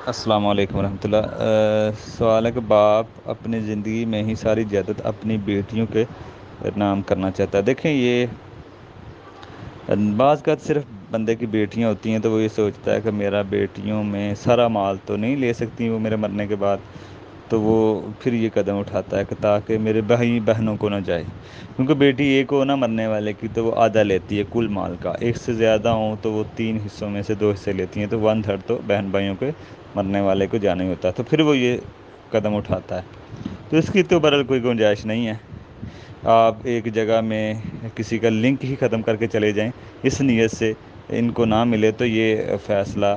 السلام علیکم ورحمۃ اللہ۔ سوال ہے کہ باپ اپنی زندگی میں ہی ساری جائیداد اپنی بیٹیوں کے نام کرنا چاہتا ہے۔ دیکھیں، یہ بعض کا صرف بندے کی بیٹیاں ہوتی ہیں تو وہ یہ سوچتا ہے کہ میرا بیٹیوں میں سارا مال تو نہیں لے سکتی وہ میرے مرنے کے بعد، تو وہ پھر یہ قدم اٹھاتا ہے کہ تاکہ میرے بھائی بہنوں کو نہ جائے، کیونکہ بیٹی ایک ہو نہ مرنے والے کی تو وہ آدھا لیتی ہے کل مال کا، ایک سے زیادہ ہوں تو وہ 3 حصوں میں سے 2 حصے لیتی ہیں، تو 1/3 تو بہن بھائیوں کے مرنے والے کو جانا ہی ہوتا ہے، تو پھر وہ یہ قدم اٹھاتا ہے۔ تو اس کی تو برحال کوئی گنجائش نہیں ہے۔ آپ ایک جگہ میں کسی کا لنک ہی ختم کر کے چلے جائیں اس نیت سے ان کو نہ ملے، تو یہ فیصلہ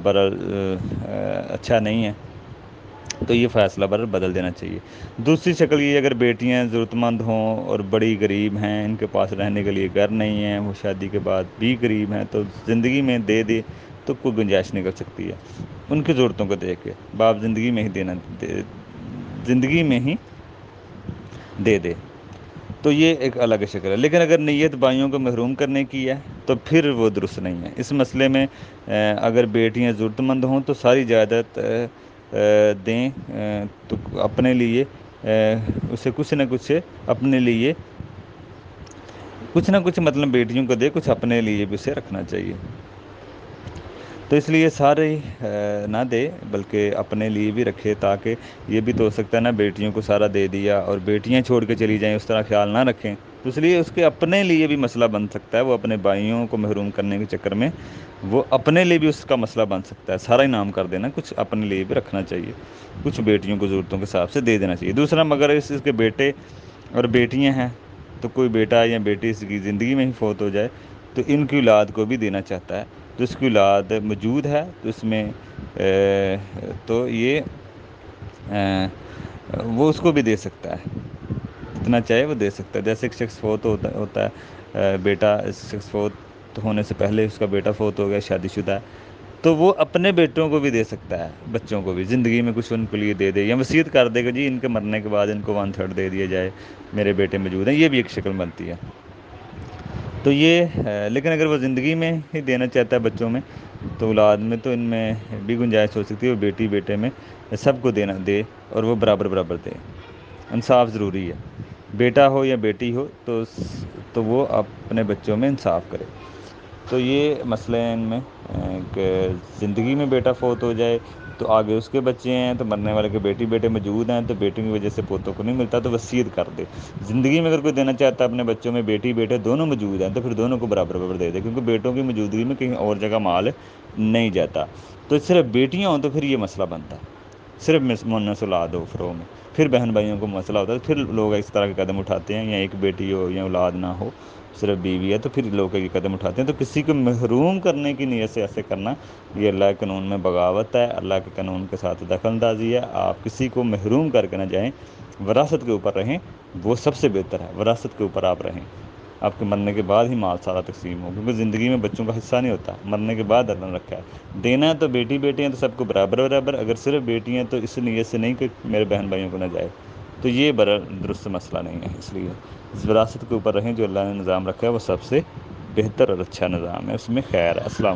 برحال اچھا نہیں ہے، تو یہ فیصلہ برحال بدل دینا چاہیے۔ دوسری شکل یہ، اگر بیٹیاں ضرورت مند ہوں اور بڑی غریب ہیں، ان کے پاس رہنے کے لیے گھر نہیں ہیں، وہ شادی کے بعد بھی غریب ہیں، تو زندگی میں دے دے تو کوئی گنجائش نکل سکتی ہے ان کی ضرورتوں کو دیکھ کے، باپ زندگی میں ہی زندگی میں ہی دے دے، تو یہ ایک الگ شکل ہے۔ لیکن اگر نیت بھائیوں کو محروم کرنے کی ہے تو پھر وہ درست نہیں ہے۔ اس مسئلے میں اگر بیٹیاں ضرورت مند ہوں تو ساری جائیداد دیں، تو اپنے لیے اسے کچھ نہ کچھ اپنے لیے کچھ نہ کچھ مطلب بیٹیوں کو دے، کچھ اپنے لیے بھی اسے رکھنا چاہیے۔ تو اس لیے سارے نہ دے بلکہ اپنے لیے بھی رکھے، تاکہ یہ بھی تو ہو سکتا ہے نا بیٹیوں کو سارا دے دیا اور بیٹیاں چھوڑ کے چلی جائیں، اس طرح خیال نہ رکھیں، تو اس لیے اس کے اپنے لیے بھی مسئلہ بن سکتا ہے، وہ اپنے بھائیوں کو محروم کرنے کے چکر میں وہ اپنے لیے بھی اس کا مسئلہ بن سکتا ہے، سارا انعام کر دینا، کچھ اپنے لیے بھی رکھنا چاہیے، کچھ بیٹیوں کو ضرورتوں کے حساب سے دے دینا چاہیے۔ دوسرا، مگر اس کے بیٹے اور بیٹیاں ہیں تو کوئی بیٹا یا بیٹی اس کی زندگی میں ہی فوت ہو جائے تو ان کی اولاد کو بھی دینا چاہتا ہے، تو اس کی اولاد موجود ہے تو اس میں تو یہ وہ اس کو بھی دے سکتا ہے، جتنا چاہے وہ دے سکتا ہے۔ جیسے ایک شخص فوت ہوتا ہے، بیٹا، اس شخص فوت ہونے سے پہلے اس کا بیٹا فوت ہو گیا، شادی شدہ ہے، تو وہ اپنے بیٹوں کو بھی دے سکتا ہے، بچوں کو بھی زندگی میں کچھ ان کے لیے دے دے، یا وصیت کر دے گا جی ان کے مرنے کے بعد ان کو 1/3 دے دیا جائے، میرے بیٹے موجود ہیں، یہ بھی ایک شکل بنتی ہے۔ تو یہ لیکن اگر وہ زندگی میں ہی دینا چاہتا ہے بچوں میں، تو اولاد میں تو ان میں بھی گنجائش ہو سکتی ہے، وہ بیٹی بیٹے میں سب کو دے اور وہ برابر برابر دے۔ انصاف ضروری ہے، بیٹا ہو یا بیٹی ہو تو وہ اپنے بچوں میں انصاف کرے۔ تو یہ مسئلہ ہے ان میں کہ زندگی میں بیٹا فوت ہو جائے تو آگے اس کے بچے ہیں، تو مرنے والے کے بیٹی بیٹے موجود ہیں تو بیٹوں کی وجہ سے پوتوں کو نہیں ملتا تو وصیت کر دے۔ زندگی میں اگر کوئی دینا چاہتا ہے اپنے بچوں میں بیٹی بیٹے دونوں موجود ہیں تو پھر دونوں کو برابر برابر دے دے، کیونکہ بیٹوں کی موجودگی میں کہیں اور جگہ مال نہیں جاتا۔ تو صرف بیٹیاں ہوں تو پھر یہ مسئلہ بنتا ہے، صرف مونس اولاد ہو فرو میں، پھر بہن بھائیوں کو مسئلہ ہوتا ہے، پھر لوگ اس طرح کے قدم اٹھاتے ہیں، یا ایک بیٹی ہو یا اولاد نہ ہو صرف بیوی ہے تو پھر لوگ یہ قدم اٹھاتے ہیں۔ تو کسی کو محروم کرنے کی نیت سے ایسے کرنا یہ اللہ کے قانون میں بغاوت ہے، اللہ کے قانون کے ساتھ دخل اندازی ہے۔ آپ کسی کو محروم کر کے نہ جائیں، وراثت کے اوپر رہیں، وہ سب سے بہتر ہے، وراثت کے اوپر آپ رہیں، آپ کے مرنے کے بعد ہی مال سارا تقسیم ہو، کیونکہ زندگی میں بچوں کا حصہ نہیں ہوتا، مرنے کے بعد اللہ نے رکھا ہے دینا ہے، تو بیٹی بیٹی ہیں تو سب کو برابر برابر، اگر صرف بیٹی ہیں تو اس نیت سے نہیں کہ میرے بہن بھائیوں کو نہ جائے، تو یہ درست مسئلہ نہیں ہے۔ اس لیے اس وراثت کے اوپر رہیں، جو اللہ نے نظام رکھا ہے وہ سب سے بہتر اور اچھا نظام ہے، اس میں خیر ہے۔ السلام